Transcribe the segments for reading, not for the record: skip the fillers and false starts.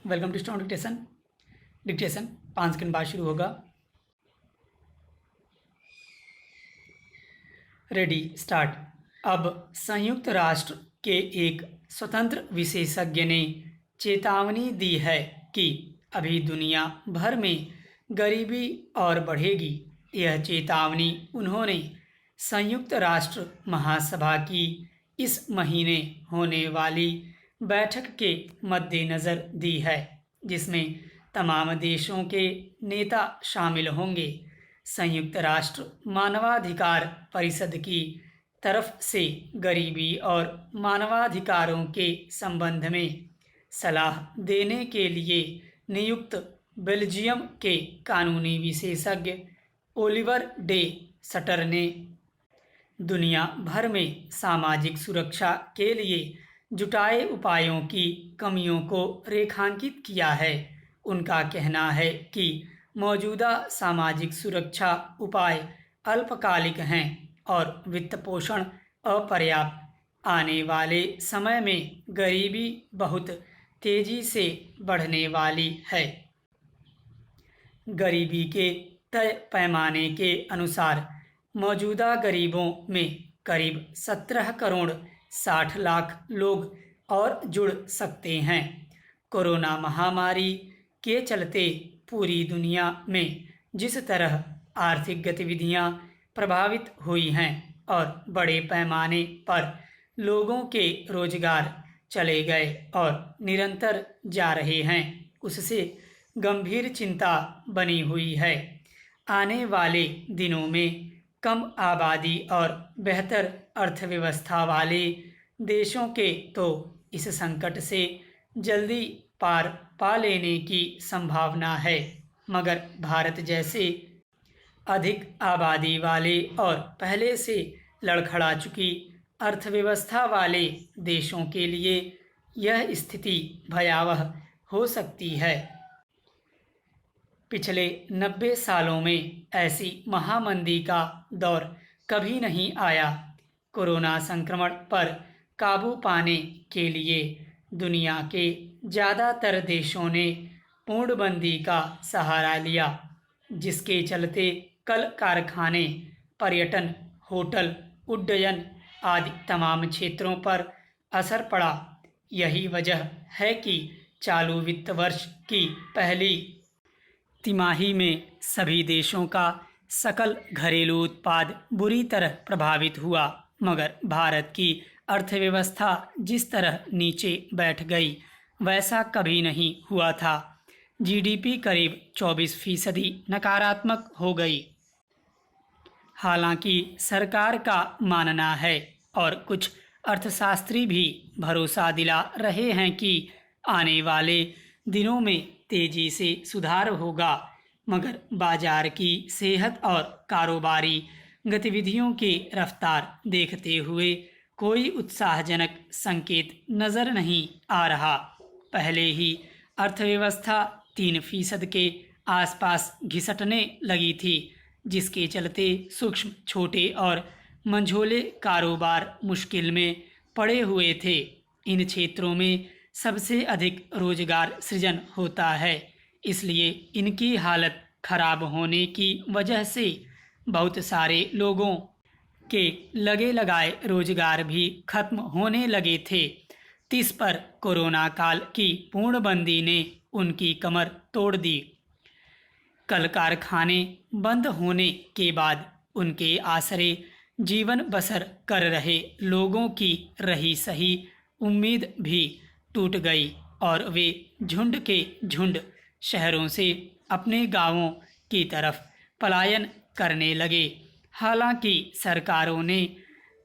Welcome to stone dictation. Dictation 5 second बाद शुरू होगा। Ready start. अब संयुक्त राष्ट्र के एक स्वतंत्र विशेषज्ञ ने चेतावनी दी है कि अभी दुनिया भर में गरीबी और बढ़ेगी। यह चेतावनी उन्होंने संयुक्त राष्ट्र महासभा की इस महीने होने वाली बैठक के मद्देनज़र दी है, जिसमें तमाम देशों के नेता शामिल होंगे। संयुक्त राष्ट्र मानवाधिकार परिषद की तरफ से गरीबी और मानवाधिकारों के संबंध में सलाह देने के लिए नियुक्त बेल्जियम के कानूनी विशेषज्ञ ओलिवर डे सटर ने दुनिया भर में सामाजिक सुरक्षा के लिए जुटाए उपायों की कमियों को रेखांकित किया है। उनका कहना है कि मौजूदा सामाजिक सुरक्षा उपाय अल्पकालिक हैं और वित्त पोषण अपर्याप्त। आने वाले समय में गरीबी बहुत तेजी से बढ़ने वाली है। गरीबी के तय पैमाने के अनुसार मौजूदा गरीबों में करीब 17 करोड़ 60 लाख लोग और जुड़ सकते हैं। कोरोना महामारी के चलते पूरी दुनिया में जिस तरह आर्थिक गतिविधियां प्रभावित हुई हैं और बड़े पैमाने पर लोगों के रोजगार चले गए और निरंतर जा रहे हैं, उससे गंभीर चिंता बनी हुई है। आने वाले दिनों में कम आबादी और बेहतर अर्थव्यवस्था वाले देशों के तो इस संकट से जल्दी पार पा लेने की संभावना है, मगर भारत जैसे अधिक आबादी वाले और पहले से लड़खड़ा चुकी अर्थव्यवस्था वाले देशों के लिए यह स्थिति भयावह हो सकती है। पिछले 90 सालों में ऐसी महामंदी का दौर कभी नहीं आया। कोरोना संक्रमण पर काबू पाने के लिए दुनिया के ज़्यादातर देशों ने पूर्णबंदी का सहारा लिया, जिसके चलते कल कारखाने, पर्यटन, होटल, उड्डयन आदि तमाम क्षेत्रों पर असर पड़ा। यही वजह है कि चालू वित्त वर्ष की पहली तिमाही में सभी देशों का सकल घरेलू उत्पाद बुरी तरह प्रभावित हुआ, मगर भारत की अर्थव्यवस्था जिस तरह नीचे बैठ गई वैसा कभी नहीं हुआ था। जीडीपी करीब 24% नकारात्मक हो गई। हालांकि सरकार का मानना है और कुछ अर्थशास्त्री भी भरोसा दिला रहे हैं कि आने वाले दिनों में तेजी से सुधार होगा, मगर बाजार की सेहत और कारोबारी गतिविधियों की रफ्तार देखते हुए कोई उत्साहजनक संकेत नज़र नहीं आ रहा। पहले ही अर्थव्यवस्था 3% के आसपास घिसटने लगी थी, जिसके चलते सूक्ष्म, छोटे और मंझोले कारोबार मुश्किल में पड़े हुए थे। इन क्षेत्रों में सबसे अधिक रोजगार सृजन होता है, इसलिए इनकी हालत खराब होने की वजह से बहुत सारे लोगों के लगे लगाए रोजगार भी खत्म होने लगे थे। 30 पर कोरोना काल की पूर्णबंदी ने उनकी कमर तोड़ दी। कल कारखाने बंद होने के बाद उनके आसरे जीवन बसर कर रहे लोगों की रही सही उम्मीद भी टूट गई और वे झुंड के झुंड शहरों से अपने गांवों की तरफ पलायन करने लगे। हालांकि सरकारों ने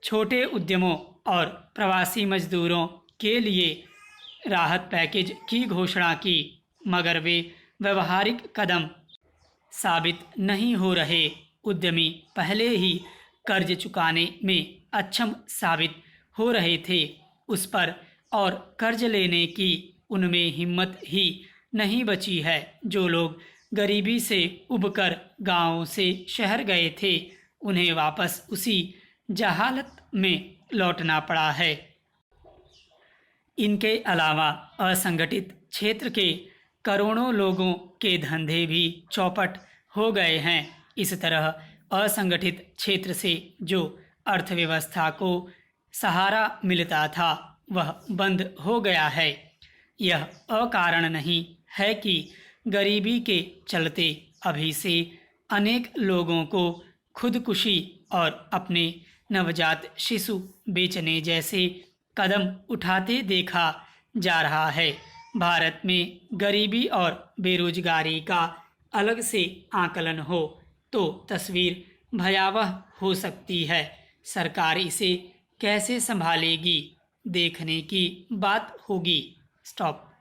छोटे उद्यमों और प्रवासी मजदूरों के लिए राहत पैकेज की घोषणा की, मगर वे व्यवहारिक कदम साबित नहीं हो रहे। उद्यमी पहले ही कर्ज चुकाने में अक्षम साबित हो रहे थे, उस पर और कर्ज लेने की उनमें हिम्मत ही नहीं बची है। जो लोग गरीबी से उबकर गांवों से शहर गए थे, उन्हें वापस उसी जहालत में लौटना पड़ा है। इनके अलावा असंगठित क्षेत्र के करोड़ों लोगों के धंधे भी चौपट हो गए हैं। इस तरह असंगठित क्षेत्र से जो अर्थव्यवस्था को सहारा मिलता था वह बंद हो गया है। यह अकारण नहीं है कि गरीबी के चलते अभी से अनेक लोगों को खुदकुशी और अपने नवजात शिशु बेचने जैसे कदम उठाते देखा जा रहा है। भारत में गरीबी और बेरोजगारी का अलग से आकलन हो तो तस्वीर भयावह हो सकती है। सरकार इसे कैसे संभालेगी देखने की बात होगी। स्टॉप।